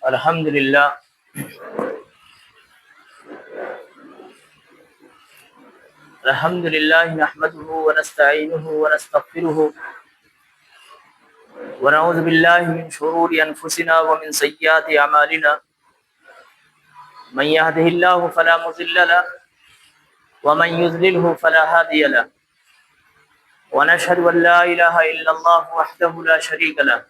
الحمد للہ نحمده ونستعینه ونستغفره ونعوذ باللہ من شرور انفسنا ومن سیئات اعمالنا من يهده الله فلا مضل له ومن يضلله فلا هادي له ونشهد ان لا اله الا الله وحده لا شريك له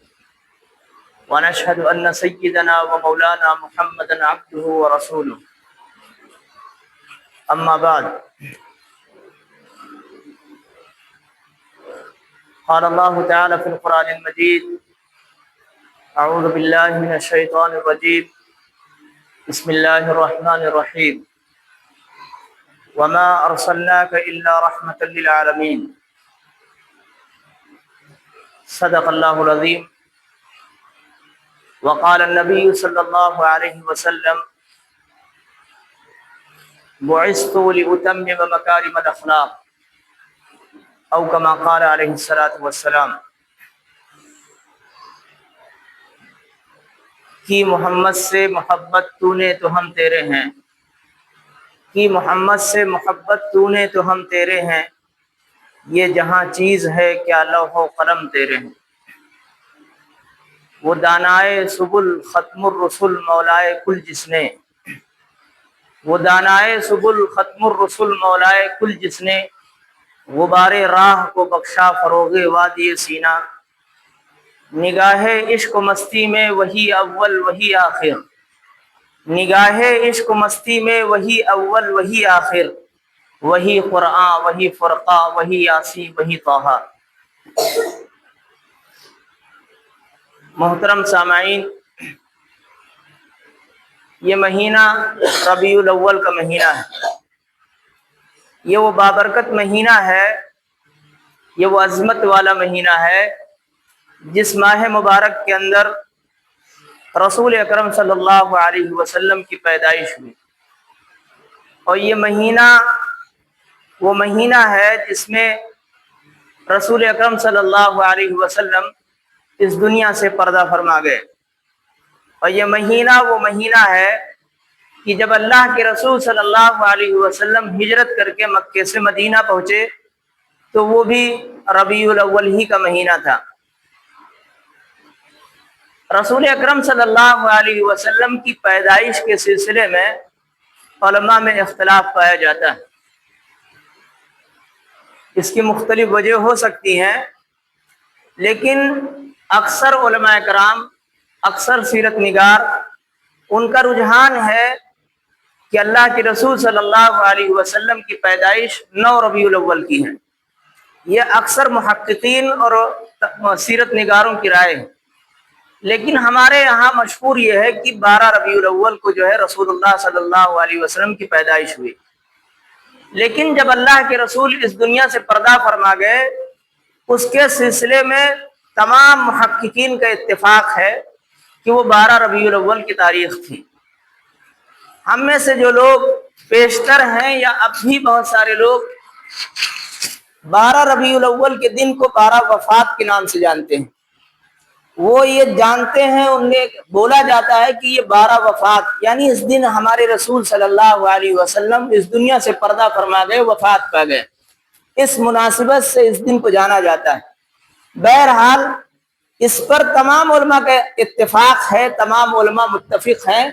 ونشهد ان سيدنا ومولانا محمدا عبده ورسوله اما بعد قال الله تعالى في القرآن المجيد اعوذ بالله من الشيطان الرجيم بسم الله الرحمن الرحيم وما ارسلناك الا رحمة للعالمين صدق الله العظيم وقال النبي صلى الله عليه وسلم بعثت لأتمم مكارم الأخلاق او كما قال علیہ الصلوۃ والسلام کہ محمد سے محبت تو نے تو ہم تیرے ہیں، کہ محمد سے محبت تو نے تو ہم تیرے ہیں، یہ جہاں چیز ہے کیا لوح و قلم تیرے ہیں۔ وہ دانائے سبل ختم الرسل مولائے کل جس نے، وہ دانائے سبل ختم الرسل مولائے کل جس نے، غبار راہ کو بخشا فروغ وادی سینہ، نگاہ عشق و مستی میں وہی اول وہی آخر، نگاہ عشق و مستی میں وہی اول وہی آخر، وہی قرآن وہی فرقہ وہی یاسی وہی طٰہٰ۔ محترم سامعین، یہ مہینہ ربیع الاول کا مہینہ ہے، یہ وہ بابرکت مہینہ ہے، یہ وہ عظمت والا مہینہ ہے جس ماہ مبارک کے اندر رسول اکرم صلی اللہ علیہ وسلم کی پیدائش ہوئی، اور یہ مہینہ وہ مہینہ ہے جس میں رسول اکرم صلی اللہ علیہ وسلم اس دنیا سے پردہ فرما گئے، اور یہ مہینہ وہ مہینہ ہے کہ جب اللہ کے رسول صلی اللہ علیہ وسلم ہجرت کر کے مکے سے مدینہ پہنچے تو وہ بھی ربیع الاول ہی کا مہینہ تھا۔ رسول اکرم صلی اللہ علیہ وسلم کی پیدائش کے سلسلے میں علماء میں اختلاف پایا جاتا ہے، اس کی مختلف وجہ ہو سکتی ہیں، لیکن اکثر علماء کرام، اکثر سیرت نگار، ان کا رجحان ہے کہ اللہ کے رسول صلی اللہ علیہ وسلم کی پیدائش 9 ربیع الاول کی ہے۔ یہ اکثر محققین اور سیرت نگاروں کی رائے ہے، لیکن ہمارے یہاں مشہور یہ ہے کہ 12 ربیع الاول کو جو ہے رسول اللہ صلی اللہ علیہ وسلم کی پیدائش ہوئی، لیکن جب اللہ کے رسول اس دنیا سے پردہ فرما گئے اس کے سلسلے میں تمام محققین کا اتفاق ہے کہ وہ 12 ربیع الاول کی تاریخ تھی۔ ہم میں سے جو لوگ پیشتر ہیں یا اب بھی بہت سارے لوگ 12 ربیع الاول کے دن کو 12 وفات کے نام سے جانتے ہیں، وہ یہ جانتے ہیں، انہیں بولا جاتا ہے کہ یہ 12 وفات، یعنی اس دن ہمارے رسول صلی اللہ علیہ وسلم اس دنیا سے پردہ فرما گئے، وفات پا گئے، اس مناسبت سے اس دن کو جانا جاتا ہے۔ بہرحال اس پر تمام علماء کا اتفاق ہے، تمام علماء متفق ہیں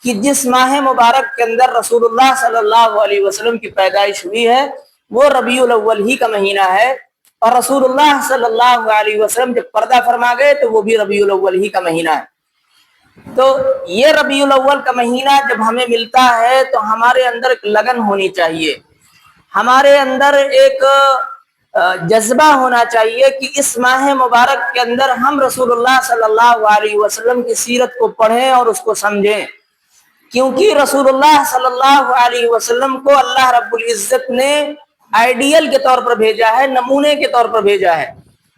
کہ جس ماہ مبارک کے اندر رسول اللہ صلی اللہ علیہ وسلم کی پیدائش ہوئی ہے وہ ربیع الاول ہی کا مہینہ ہے، اور رسول اللہ صلی اللہ علیہ وسلم جب پردہ فرما گئے تو وہ بھی ربیع الاول ہی کا مہینہ ہے۔ تو یہ ربیع الاول کا مہینہ جب ہمیں ملتا ہے تو ہمارے اندر ایک لگن ہونی چاہیے، ہمارے اندر ایک جذبہ ہونا چاہیے کہ اس ماہ مبارک کے اندر ہم رسول اللہ صلی اللہ علیہ وسلم کی سیرت کو پڑھیں اور اس کو سمجھیں، کیونکہ رسول اللہ صلی اللہ علیہ وسلم کو اللہ رب العزت نے آئیڈیل کے طور پر بھیجا ہے، نمونے کے طور پر بھیجا ہے۔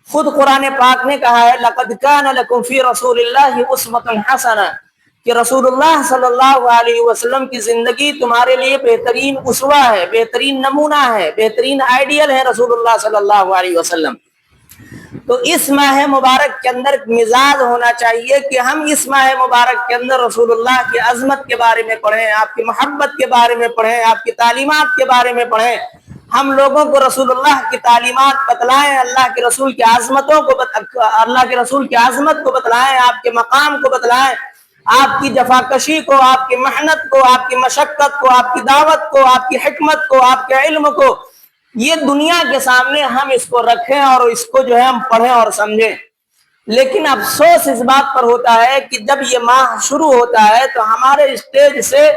خود قرآن پاک نے کہا ہے لَقَدْ كَانَ لَكُمْ فِي رَسُولِ اللَّهِ أُسْوَةٌ حَسَنَةٌ، کہ رسول اللہ صلی اللہ علیہ وسلم کی زندگی تمہارے لیے بہترین اسوہ ہے، بہترین نمونہ ہے، بہترین آئیڈیل ہے رسول اللہ صلی اللہ علیہ وسلم۔ تو اس ماہ مبارک کے اندر مزاج ہونا چاہیے کہ ہم اس ماہ مبارک کے اندر رسول اللہ کی عظمت کے بارے میں پڑھیں، آپ کی محبت کے بارے میں پڑھیں، آپ کی تعلیمات کے بارے میں پڑھیں، ہم لوگوں کو رسول اللہ کی تعلیمات بتلائیں، اللہ کے رسول کی عظمتوں کو اللہ کے رسول کی عظمت کو بتلائیں، آپ کے مقام کو بتلائیں، آپ کی جفاکشی کو، آپ کی محنت کو، آپ کی مشقت کو، آپ کی دعوت کو، آپ کی حکمت کو، آپ کے علم کو، یہ دنیا کے سامنے ہم اس کو رکھیں اور اس کو جو ہے ہم پڑھیں اور سمجھیں۔ لیکن افسوس اس بات پر ہوتا ہے کہ جب یہ ماہ شروع ہوتا ہے تو ہمارے اسٹیج سے،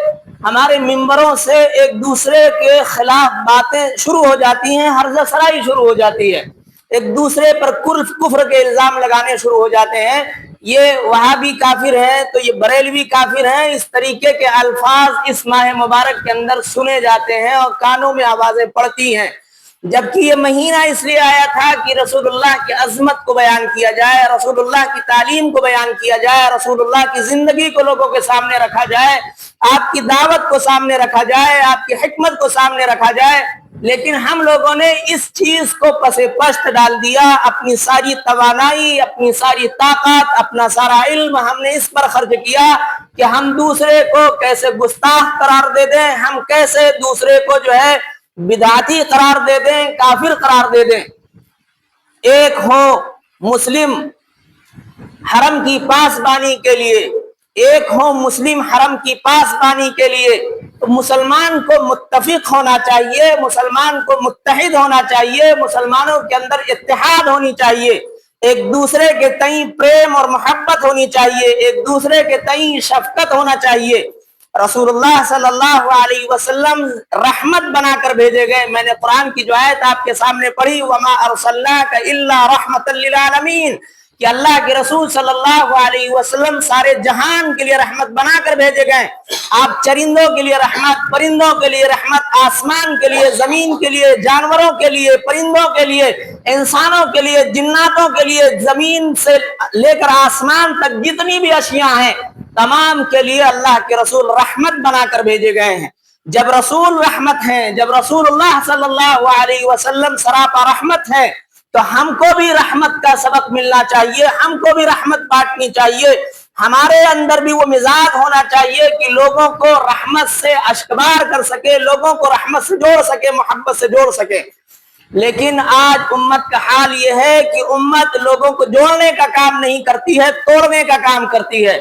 ہمارے ممبروں سے ایک دوسرے کے خلاف باتیں شروع ہو جاتی ہیں، ہرزہ سرائی شروع ہو جاتی ہے، ایک دوسرے پر کفر کے الزام لگانے شروع ہو جاتے ہیں، یہ وہابی کافر ہیں تو یہ بریلوی کافر ہیں، اس طریقے کے الفاظ اس ماہ مبارک کے اندر سنے جاتے ہیں اور کانوں میں آوازیں پڑتی ہیں۔ جبکہ یہ مہینہ اس لیے آیا تھا کہ رسول اللہ کی عظمت کو بیان کیا جائے، رسول اللہ کی تعلیم کو بیان کیا جائے، رسول اللہ کی زندگی کو لوگوں کے سامنے رکھا جائے، آپ کی دعوت کو سامنے رکھا جائے، آپ کی حکمت کو سامنے رکھا جائے۔ لیکن ہم لوگوں نے اس چیز کو پس پشت ڈال دیا، اپنی ساری توانائی، اپنی ساری طاقت، اپنا سارا علم ہم نے اس پر خرچ کیا کہ ہم دوسرے کو کیسے گستاخ قرار دے دیں، ہم کیسے دوسرے کو جو ہے بدعتی قرار دے دیں، کافر قرار دے دیں۔ ایک ہو مسلم حرم کی پاسبانی کے لیے، ایک ہو مسلم حرم کی پاسبانی کے لیے، تو مسلمان کو متفق ہونا چاہیے، مسلمان کو متحد ہونا چاہیے، مسلمانوں کے اندر اتحاد ہونی چاہیے، ایک دوسرے کے تئیں پریم اور محبت ہونی چاہیے، ایک دوسرے کے تئیں شفقت ہونا چاہیے۔ رسول اللہ صلی اللہ علیہ وسلم رحمت بنا کر بھیجے گئے۔ میں نے قرآن کی جو آیت آپ کے سامنے پڑھی، وَمَا أَرْسَلْنَاكَ إِلَّا رَحْمَةً لِلْعَالَمِينَ، کہ اللہ کے رسول صلی اللہ علیہ وسلم سارے جہان کے لیے رحمت بنا کر بھیجے گئے۔ آپ چرندوں کے لیے رحمت، پرندوں کے لیے رحمت، آسمان کے لیے، زمین کے لیے، جانوروں کے لیے، پرندوں کے لیے، انسانوں کے لیے، جناتوں کے لیے، زمین سے لے کر آسمان تک جتنی بھی اشیاء ہیں تمام کے لیے اللہ کے رسول رحمت بنا کر بھیجے گئے ہیں۔ جب رسول رحمت ہیں، جب رسول اللہ صلی اللہ علیہ وسلم سراپا رحمت ہے، تو ہم کو بھی رحمت کا سبق ملنا چاہیے، ہم کو بھی رحمت بانٹنی چاہیے، ہمارے اندر بھی وہ مزاج ہونا چاہیے کہ لوگوں کو رحمت سے اشکبار کر سکے، لوگوں کو رحمت سے جوڑ سکے، محبت سے جوڑ سکے۔ لیکن آج امت کا حال یہ ہے کہ امت لوگوں کو جوڑنے کا کام نہیں کرتی ہے، توڑنے کا کام کرتی ہے۔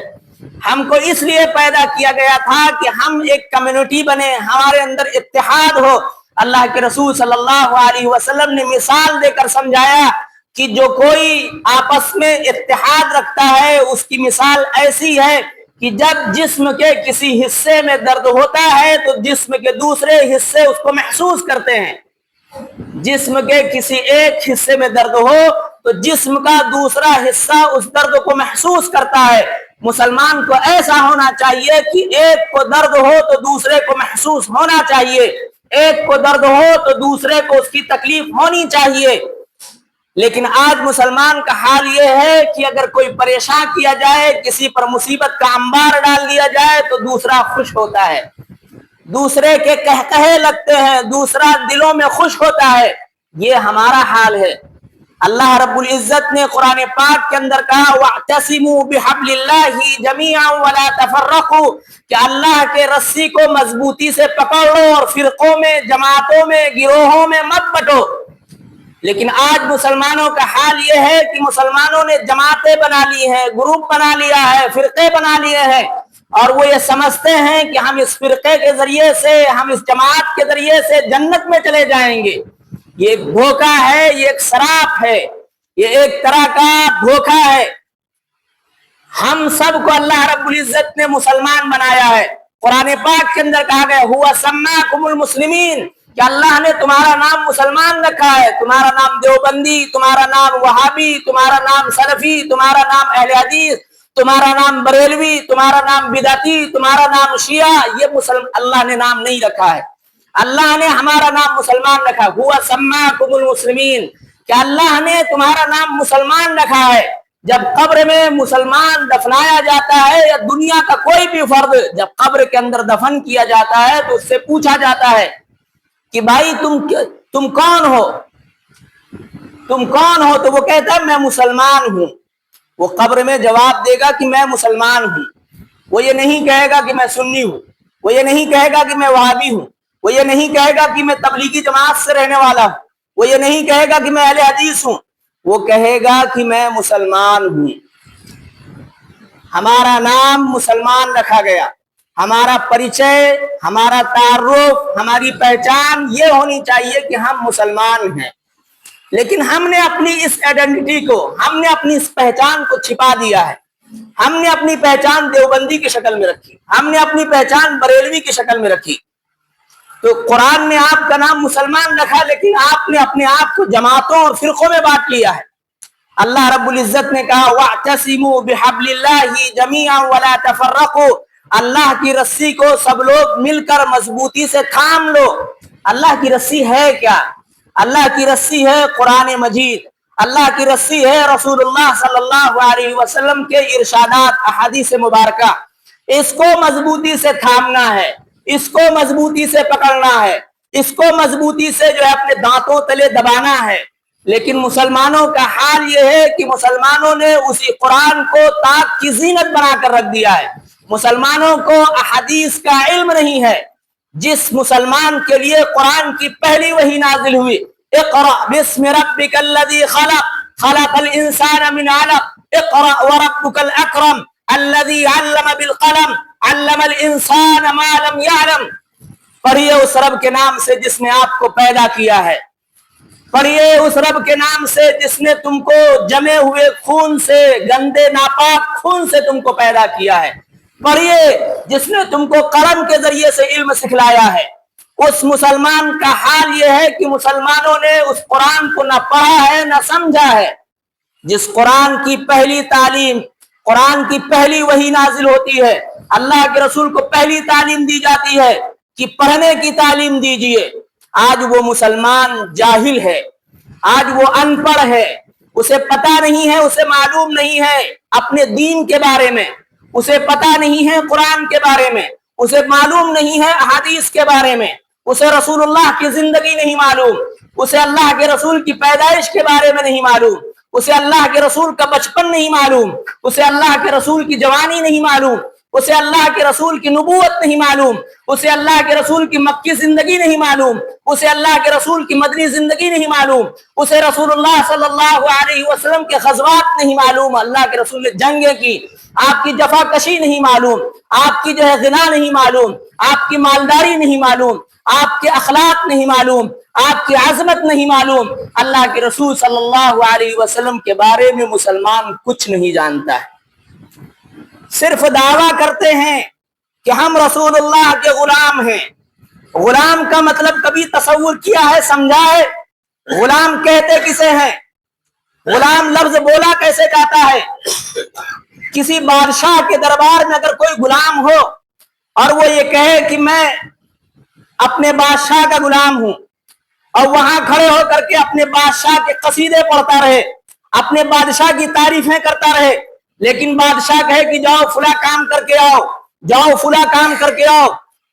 ہم کو اس لیے پیدا کیا گیا تھا کہ ہم ایک کمیونٹی بنے، ہمارے اندر اتحاد ہو۔ اللہ کے رسول صلی اللہ علیہ وسلم نے مثال دے کر سمجھایا کہ جو کوئی آپس میں اتحاد رکھتا ہے اس کی مثال ایسی ہے کہ جب جسم کے کسی حصے میں درد ہوتا ہے تو جسم کے دوسرے حصے اس کو محسوس کرتے ہیں۔ جسم کے کسی ایک حصے میں درد ہو تو جسم کا دوسرا حصہ اس درد کو محسوس کرتا ہے۔ مسلمان کو ایسا ہونا چاہیے کہ ایک کو درد ہو تو دوسرے کو محسوس ہونا چاہیے، ایک کو درد ہو تو دوسرے کو اس کی تکلیف ہونی چاہیے۔ لیکن آج مسلمان کا حال یہ ہے کہ اگر کوئی پریشان کیا جائے، کسی پر مصیبت کا انبار ڈال دیا جائے تو دوسرا خوش ہوتا ہے، دوسرے کے کہے لگتے ہیں، دوسرا دلوں میں خوش ہوتا ہے۔ یہ ہمارا حال ہے۔ اللہ رب العزت نے قرآن پاک کے اندر کہا وَاعْتَصِمُوا بِحَبْلِ اللَّهِ جَمِيعًا وَلَا تَفَرَّقُوا، کہ اللہ کے رسی کو مضبوطی سے پکڑ لو اور فرقوں میں، جماعتوں میں، گروہوں میں مت بٹو۔ لیکن آج مسلمانوں کا حال یہ ہے کہ مسلمانوں نے جماعتیں بنا لی ہیں، گروپ بنا لیا ہے، فرقے بنا لیے ہیں، اور وہ یہ سمجھتے ہیں کہ ہم اس فرقے کے ذریعے سے، ہم اس جماعت کے ذریعے سے جنت میں چلے جائیں گے۔ یہ ایک دھوکہ ہے، یہ ایک سراپ ہے، یہ ایک طرح کا دھوکہ ہے۔ ہم سب کو اللہ رب العزت نے مسلمان بنایا ہے۔ قرآن پاک کے اندر کہا گیا هو سماکم المسلمین، کہ اللہ نے تمہارا نام مسلمان رکھا ہے، تمہارا نام دیوبندی، تمہارا نام وہابی، تمہارا نام سلفی، تمہارا نام اہل حدیث، تمہارا نام بریلوی، تمہارا نام بدعتی، تمہارا نام شیعہ، یہ اللہ نے نام نہیں رکھا ہے۔ اللہ نے ہمارا نام مسلمان رکھا، هو سماکم المسلمین، کہ اللہ نے تمہارا نام مسلمان رکھا ہے۔ جب قبر میں مسلمان دفنایا جاتا ہے یا دنیا کا کوئی بھی فرد جب قبر کے اندر دفن کیا جاتا ہے تو اس سے پوچھا جاتا ہے کہ بھائی تم کون ہو؟ تم کون ہو؟ تو وہ کہتا ہے میں مسلمان ہوں. وہ قبر میں جواب دے گا کہ میں مسلمان ہوں. وہ یہ نہیں کہے گا کہ میں سنی ہوں، وہ یہ نہیں کہے گا کہ میں وہابی ہوں، وہ یہ نہیں کہے گا کہ میں تبلیغی جماعت سے رہنے والا ہوں، وہ یہ نہیں کہے گا کہ میں اہل حدیث ہوں. وہ کہے گا کہ میں مسلمان ہوں. ہمارا نام مسلمان رکھا گیا، ہمارا پریچے، ہمارا تعارف، ہماری پہچان یہ ہونی چاہیے کہ ہم مسلمان ہیں. لیکن ہم نے اپنی اس آئیڈینٹی کو، ہم نے اپنی اس پہچان کو چھپا دیا ہے. ہم نے اپنی پہچان دیوبندی کی شکل میں رکھی، ہم نے اپنی پہچان بریلوی کی شکل میں رکھی. تو قرآن نے آپ کا نام مسلمان رکھا، لیکن آپ نے اپنے آپ کو جماعتوں اور فرقوں میں بانٹ لیا ہے. اللہ رب العزت نے کہا وَاعْتَصِمُوا بِحَبْلِ اللَّهِ جَمِيعًا وَلَا تَفَرَّقُوا، اللہ کی رسی کو سب لوگ مل کر مضبوطی سے تھام لو. اللہ کی رسی ہے کیا؟ اللہ کی رسی ہے قرآن مجید، اللہ کی رسی ہے رسول اللہ صلی اللہ علیہ وسلم کے ارشادات، احادیث مبارکہ. اس کو مضبوطی سے تھامنا ہے، اس کو مضبوطی سے پکڑنا ہے، اس کو مضبوطی سے جو ہے اپنے دانتوں تلے دبانا ہے. لیکن مسلمانوں کا حال یہ ہے کہ مسلمانوں نے اسی قرآن کو طاق کی زینت بنا کر رکھ دیا ہے. مسلمانوں کو احادیث کا علم نہیں ہے. جس مسلمان کے لیے قرآن کی پہلی وحی نازل ہوئی اقرأ بسم ربک الذی خلق خلق الانسان من علق اقرأ وربک الاکرم الذی علم بالقلم علم الانسان ما لم يعلم. پڑھیے اس رب کے نام سے جس نے آپ کو پیدا کیا ہے، پڑھیے اس رب کے نام سے جس نے تم کو جمے ہوئے خون سے، گندے ناپاک خون سے تم کو پیدا کیا ہے. پڑھیے جس نے تم کو قلم کے ذریعے سے علم سکھلایا ہے. اس مسلمان کا حال یہ ہے کہ مسلمانوں نے اس قرآن کو نہ پڑھا ہے نہ سمجھا ہے. جس قرآن کی پہلی تعلیم، قرآن کی پہلی وحی نازل ہوتی ہے، اللہ کے رسول کو پہلی تعلیم دی جاتی ہے کہ پڑھنے کی تعلیم دیجیے. آج وہ مسلمان جاہل ہے، آج وہ ان پڑھ ہے، اسے پتہ نہیں ہے، اسے معلوم نہیں ہے اپنے دین کے بارے میں، اسے پتہ نہیں ہے قرآن کے بارے میں، اسے معلوم نہیں ہے احادیث کے بارے میں، اسے رسول اللہ کی زندگی نہیں معلوم، اسے اللہ کے رسول کی پیدائش کے بارے میں نہیں معلوم، اسے اللہ کے رسول کا بچپن نہیں معلوم، اسے اللہ کے رسول کی جوانی نہیں معلوم، اسے اللہ کے رسول کی نبوت نہیں معلوم، اسے اللہ کے رسول کی مکی زندگی نہیں معلوم، اسے اللہ کے رسول کی مدنی زندگی نہیں معلوم، اسے رسول اللہ صلی اللہ علیہ وسلم کے غزوات نہیں معلوم، اللہ کے رسول نے جنگیں کی، آپ کی جفا کشی نہیں معلوم، آپ کی جو ہے غنا نہیں معلوم، آپ کی مالداری نہیں معلوم، آپ کے اخلاق نہیں معلوم، آپ کی عظمت نہیں معلوم. اللہ کے رسول صلی اللہ علیہ وسلم کے بارے میں مسلمان کچھ نہیں جانتا ہے. صرف دعویٰ کرتے ہیں کہ ہم رسول اللہ کے غلام ہیں. غلام کا مطلب کبھی تصور کیا ہے، سمجھا ہے؟ غلام کہتے کسے ہیں؟ غلام لفظ بولا کیسے جاتا ہے؟ کسی بادشاہ کے دربار میں اگر کوئی غلام ہو اور وہ یہ کہے کہ میں اپنے بادشاہ کا غلام ہوں، اور وہاں کھڑے ہو کر کے اپنے بادشاہ کے قصیدے پڑھتا رہے، اپنے بادشاہ کی تعریفیں کرتا رہے، لیکن بادشاہ کہے کہ جاؤ فلاں کام کر کے آؤ، جاؤ فلاں کام کر کے آؤ،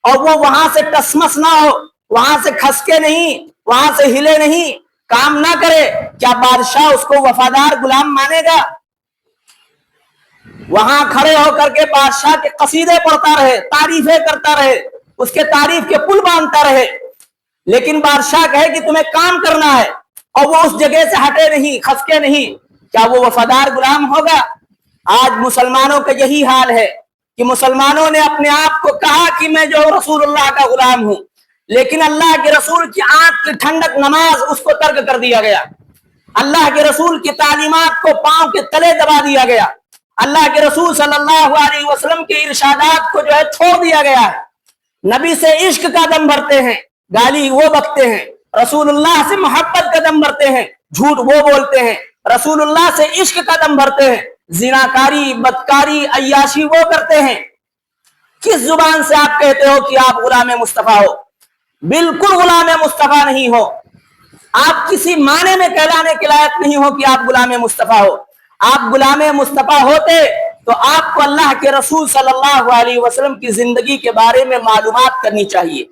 اور وہ وہاں سے ٹسمس نہ ہو، وہاں سے کھسکے نہیں، وہاں سے ہلے نہیں، کام نہ کرے، کیا بادشاہ اس کو وفادار غلام مانے گا؟ وہاں کھڑے ہو کر کے بادشاہ کے قصیدے پڑھتا رہے، تعریفیں کرتا رہے، اس کے تعریف کے پل باندھتا رہے، لیکن بادشاہ کہے کہ تمہیں کام کرنا ہے اور وہ اس جگہ سے ہٹے نہیں، کھسکے نہیں، کیا وہ وفادار غلام ہوگا؟ آج مسلمانوں کا یہی حال ہے کہ مسلمانوں نے اپنے آپ کو کہا کہ میں جو رسول اللہ کا غلام ہوں، لیکن اللہ کے رسول کی آنکھ کی ٹھنڈک نماز اس کو ترک کر دیا گیا، اللہ کے رسول کی تعلیمات کو پاؤں کے تلے دبا دیا گیا، اللہ کے رسول صلی اللہ علیہ وسلم کے ارشادات کو جو ہے چھوڑ دیا گیا ہے. نبی سے عشق کا دم بھرتے ہیں، گالی وہ بکتے ہیں، رسول اللہ سے محبت کا دم بھرتے ہیں، جھوٹ وہ بولتے ہیں، رسول اللہ سے عشق کا دم بھرتے ہیں، زناکاری، بدکاری، عیاشی وہ کرتے ہیں. کس زبان سے آپ کہتے ہو کہ آپ غلام مصطفیٰ ہو؟ بالکل غلام مصطفیٰ نہیں ہو. آپ کسی معنی میں کہلانے کے لائق نہیں ہو کہ آپ غلام مصطفیٰ ہو. آپ غلام مصطفیٰ ہوتے تو آپ کو اللہ کے رسول صلی اللہ علیہ وسلم کی زندگی کے بارے میں معلومات کرنی چاہیے.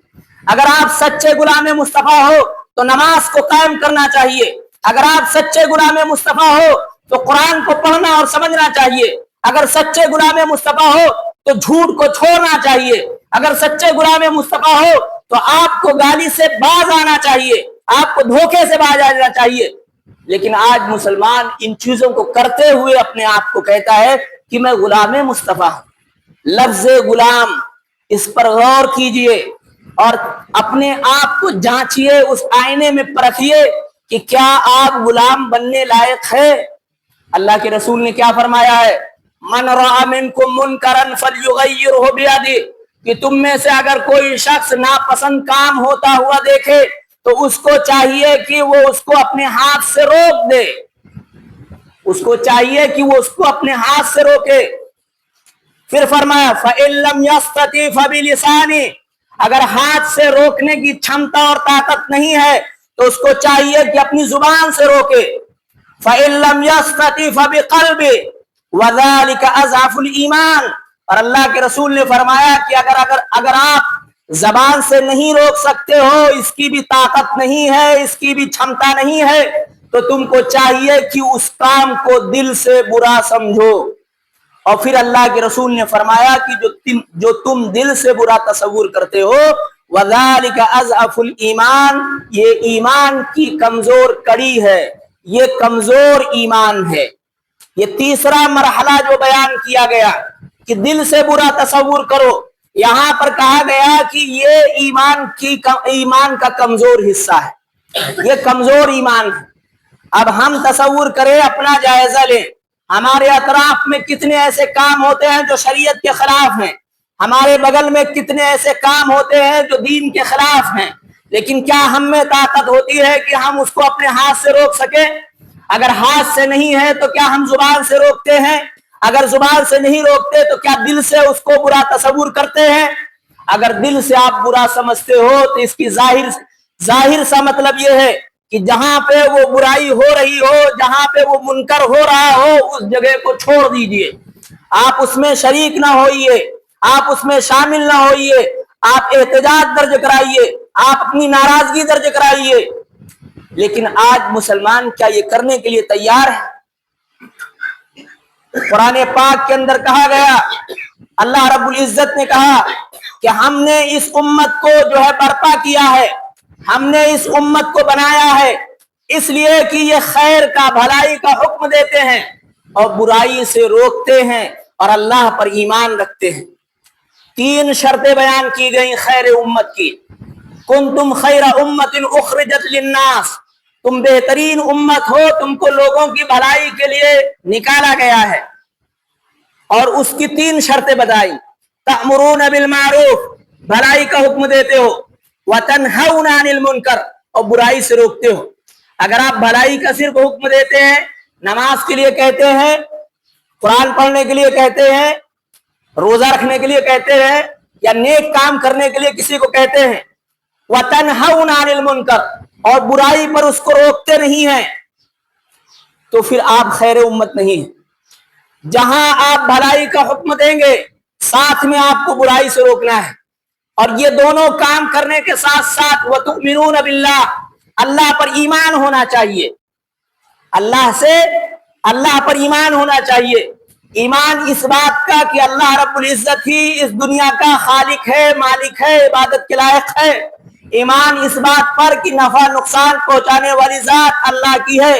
اگر آپ سچے غلام مصطفیٰ ہو تو نماز کو قائم کرنا چاہیے. اگر آپ سچے غلام مصطفیٰ ہو تو قرآن کو پڑھنا اور سمجھنا چاہیے، اگر سچے غلام مصطفیٰ ہو تو جھوٹ کو چھوڑنا چاہیے، اگر سچے غلام مصطفیٰ ہو تو آپ کو گالی سے باز آنا چاہیے، آپ کو دھوکے سے باز آنا چاہیے۔ لیکن آج مسلمان ان چیزوں کو کرتے ہوئے اپنے آپ کو کہتا ہے کہ میں غلام مصطفیٰ ہوں۔ لفظ غلام، اس پر غور کیجئے اور اپنے آپ کو جانچیے، اس آئینے میں پرکھیے کہ کیا آپ غلام بننے لائق ہے۔ اللہ کے رسول نے کیا فرمایا ہے؟ من رأى منکم منکرا فلیغیرہ بیدہ، کہ تم میں سے اگر کوئی شخص ناپسند کام ہوتا ہوا دیکھے تو اس کو چاہیے کہ وہ اس کو اپنے ہاتھ سے روک دے، اس کو چاہیے کہ وہ اس کو اپنے ہاتھ سے روکے۔ پھر فرمایا فَإِن لَمْ يَسْتَطِعْ فَبِلِسَانِهِ، اگر ہاتھ سے روکنے کی چھمتا اور طاقت نہیں ہے تو اس کو چاہیے کہ اپنی زبان سے روکے۔ فَإِن لَمْ يَسْتَطِعْ فَبِقَلْبِهِ وَذَلِكَ أَضْعَفُ الْإِيمَانِ، اور اللہ کے رسول نے فرمایا کہ اگر آپ زبان سے نہیں روک سکتے ہو، اس کی بھی طاقت نہیں ہے، اس کی بھی چھمتا نہیں ہے، تو تم کو چاہیے کہ اس کام کو دل سے برا سمجھو۔ اور پھر اللہ کے رسول نے فرمایا کہ جو تم دل سے برا تصور کرتے ہو، وَذَلِكَ أَضْعَفُ الْإِيمَانِ، یہ ایمان کی کمزور کڑی ہے، یہ کمزور ایمان ہے۔ یہ تیسرا مرحلہ جو بیان کیا گیا کہ دل سے برا تصور کرو، یہاں پر کہا گیا کہ یہ ایمان کا کمزور حصہ ہے، یہ کمزور ایمان ہے۔ اب ہم تصور کریں، اپنا جائزہ لیں، ہمارے اطراف میں کتنے ایسے کام ہوتے ہیں جو شریعت کے خلاف ہیں، ہمارے بغل میں کتنے ایسے کام ہوتے ہیں جو دین کے خلاف ہیں، لیکن کیا ہم میں طاقت ہوتی ہے کہ ہم اس کو اپنے ہاتھ سے روک سکیں؟ اگر ہاتھ سے نہیں ہے تو کیا ہم زبان سے روکتے ہیں؟ اگر زبان سے نہیں روکتے تو کیا دل سے اس کو برا تصور کرتے ہیں؟ اگر دل سے آپ برا سمجھتے ہو تو اس کی ظاہر سا مطلب یہ ہے کہ جہاں پہ وہ برائی ہو رہی ہو، جہاں پہ وہ منکر ہو رہا ہو، اس جگہ کو چھوڑ دیجئے، آپ اس میں شریک نہ ہوئیے، آپ اس میں شامل نہ ہوئیے، آپ احتجاج درج کرائیے، آپ اپنی ناراضگی درج کرائیے۔ لیکن آج مسلمان کیا یہ کرنے کے لیے تیار ہے؟ قرآن پاک کے اندر کہا گیا، اللہ رب العزت نے کہا کہ ہم نے اس امت کو جو ہے برپا کیا ہے، ہم نے اس امت کو بنایا ہے اس لیے کہ یہ خیر کا، بھلائی کا حکم دیتے ہیں اور برائی سے روکتے ہیں اور اللہ پر ایمان رکھتے ہیں۔ تین شرطیں بیان کی گئیں خیر امت کی۔ کنتم خیر امت اخرجت للناس، تم بہترین امت ہو، تم کو لوگوں کی بھلائی کے لیے نکالا گیا ہے۔ اور اس کی تین شرطیں بتائی، تأمرون بالمعروف، بھلائی کا حکم دیتے ہو، وتنہون عن المنکر، اور برائی سے روکتے ہو۔ اگر آپ بھلائی کا صرف حکم دیتے ہیں، نماز کے لیے کہتے ہیں، قرآن پڑھنے کے لیے کہتے ہیں، روزہ رکھنے کے لیے کہتے ہیں، یا نیک کام کرنے کے لیے کسی کو کہتے ہیں، وتنہون عن المنکر، اور برائی پر اس کو روکتے نہیں ہیں، تو پھر آپ خیر امت نہیں ہیں۔ جہاں آپ بھلائی کا حکم دیں گے، ساتھ میں آپ کو برائی سے روکنا ہے، اور یہ دونوں کام کرنے کے ساتھ ساتھ وَتُؤْمِنُونَ بِاللَّهِ، اللہ پر ایمان ہونا چاہیے، اللہ پر ایمان ہونا چاہیے۔ ایمان اس بات کا کہ اللہ رب العزت ہی اس دنیا کا خالق ہے، مالک ہے، عبادت کے لائق ہے۔ ایمان اس بات پر کہ نفع نقصان پہنچانے والی ذات اللہ کی ہے۔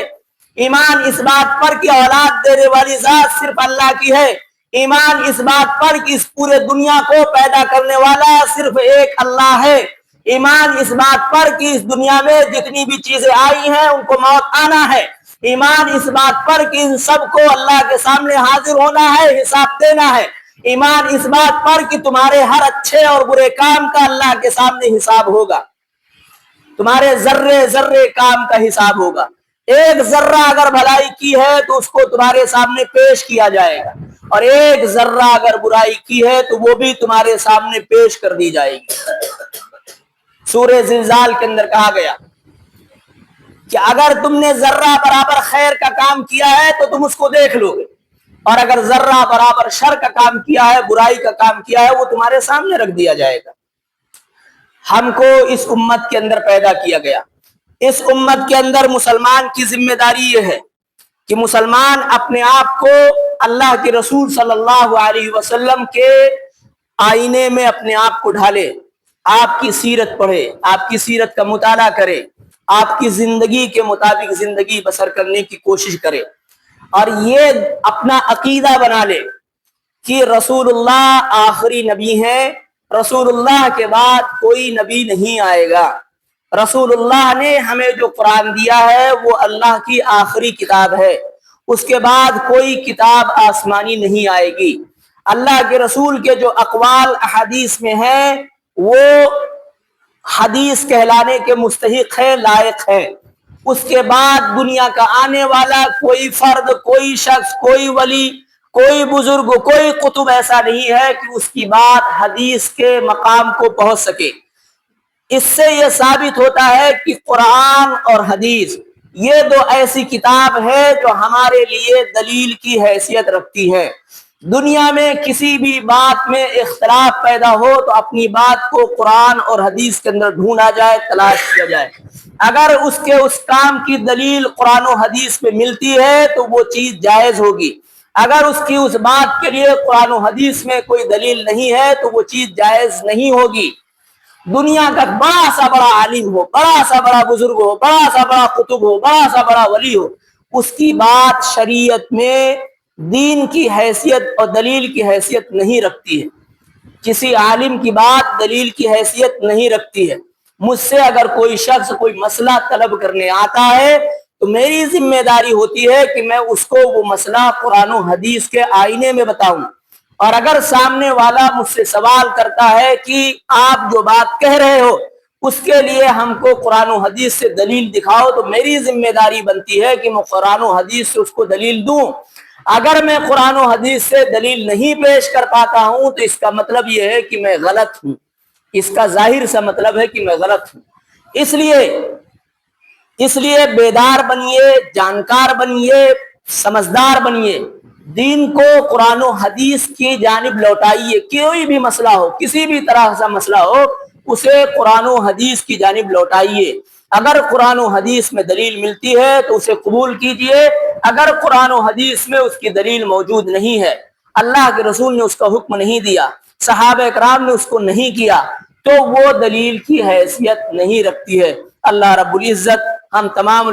ایمان اس بات پر کہ اولاد دینے والی ذات صرف اللہ کی ہے۔ ایمان اس بات پر کہ اس پورے دنیا کو پیدا کرنے والا صرف ایک اللہ ہے۔ ایمان اس بات پر کہ اس دنیا میں جتنی بھی چیزیں آئی ہیں ان کو موت آنا ہے۔ ایمان اس بات پر کہ ان سب کو اللہ کے سامنے حاضر ہونا ہے، حساب دینا ہے۔ ایمان اس بات پر کہ تمہارے ہر اچھے اور برے کام کا اللہ کے سامنے حساب ہوگا، تمہارے ذرے ذرے کام کا حساب ہوگا۔ ایک ذرہ اگر بھلائی کی ہے تو اس کو تمہارے سامنے پیش کیا جائے گا، اور ایک ذرہ اگر برائی کی ہے تو وہ بھی تمہارے سامنے پیش کر دی جائے گی۔ سورہ زلزال کے اندر کہا گیا کہ اگر تم نے ذرہ برابر خیر کا کام کیا ہے تو تم اس کو دیکھ لو گے، اور اگر ذرہ برابر شر کا کام کیا ہے، برائی کا کام کیا ہے، وہ تمہارے سامنے رکھ دیا جائے گا۔ ہم کو اس امت کے اندر پیدا کیا گیا، اس امت کے اندر مسلمان کی ذمہ داری یہ ہے کہ مسلمان اپنے آپ کو اللہ کے رسول صلی اللہ علیہ وسلم کے آئینے میں اپنے آپ کو ڈھالے، آپ کی سیرت پڑھے، آپ کی سیرت کا مطالعہ کرے، آپ کی زندگی کے مطابق زندگی بسر کرنے کی کوشش کرے، اور یہ اپنا عقیدہ بنا لے کہ رسول اللہ آخری نبی ہیں، رسول اللہ کے بعد کوئی نبی نہیں آئے گا، رسول اللہ نے ہمیں جو قرآن دیا ہے وہ اللہ کی آخری کتاب ہے، اس کے بعد کوئی کتاب آسمانی نہیں آئے گی، اللہ کے رسول کے جو اقوال احادیث میں ہیں وہ حدیث کہلانے کے مستحق ہے، لائق ہے، اس کے بعد دنیا کا آنے والا کوئی فرد، کوئی شخص، کوئی ولی، کوئی بزرگ، کوئی قطب ایسا نہیں ہے کہ اس کی بات حدیث کے مقام کو پہنچ سکے۔ اس سے یہ ثابت ہوتا ہے کہ قرآن اور حدیث یہ دو ایسی کتاب ہے جو ہمارے لیے دلیل کی حیثیت رکھتی ہے۔ دنیا میں کسی بھی بات میں اختلاف پیدا ہو تو اپنی بات کو قرآن اور حدیث کے اندر ڈھونڈا جائے، تلاش کیا جائے، اگر اس کام کی دلیل قرآن و حدیث میں ملتی ہے تو وہ چیز جائز ہوگی، اگر اس بات کے لیے قرآن و حدیث میں کوئی دلیل نہیں ہے تو وہ چیز جائز نہیں ہوگی۔ دنیا کا بڑا سا بڑا عالم ہو، بڑا سا بڑا بزرگ ہو، بڑا سا بڑا قطب ہو، بڑا سا بڑا ولی ہو، اس کی بات شریعت میں دین کی حیثیت اور دلیل کی حیثیت نہیں رکھتی ہے، کسی عالم کی بات دلیل کی حیثیت نہیں رکھتی ہے۔ مجھ سے اگر کوئی شخص کوئی مسئلہ طلب کرنے آتا ہے تو میری ذمہ داری ہوتی ہے کہ میں اس کو وہ مسئلہ قرآن و حدیث کے آئینے میں بتاؤں، اور اگر سامنے والا مجھ سے سوال کرتا ہے کہ آپ جو بات کہہ رہے ہو اس کے لیے ہم کو قرآن و حدیث سے دلیل دکھاؤ، تو میری ذمہ داری بنتی ہے کہ میں قرآن و حدیث سے اس کو دلیل دوں۔ اگر میں قرآن و حدیث سے دلیل نہیں پیش کر پاتا ہوں تو اس کا مطلب یہ ہے کہ میں غلط ہوں، اس کا ظاہر سا مطلب ہے کہ میں غلط ہوں۔ اس لیے بیدار بنیے، جانکار بنیے، سمجھدار بنیے، دین کو قرآن و حدیث کی جانب لوٹائیے، کوئی بھی مسئلہ ہو، کسی بھی طرح کا مسئلہ ہو اسے قرآن و حدیث کی جانب لوٹائیے، اگر قرآن و حدیث میں دلیل ملتی ہے تو اسے قبول کیجئے، اگر قرآن و حدیث میں اس کی دلیل موجود نہیں ہے، اللہ کے رسول نے اس کا حکم نہیں دیا، صحابہ کرام نے اس کو نہیں کیا، تو وہ دلیل کی حیثیت نہیں رکھتی ہے۔ اللہ رب العزت ہم تمام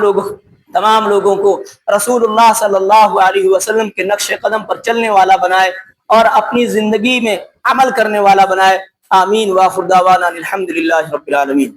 لوگوں کو رسول اللہ صلی اللہ علیہ وسلم کے نقش قدم پر چلنے والا بنائے اور اپنی زندگی میں عمل کرنے والا بنائے۔ آمین۔ وآخر دعوانا الحمدللہ رب العالمین۔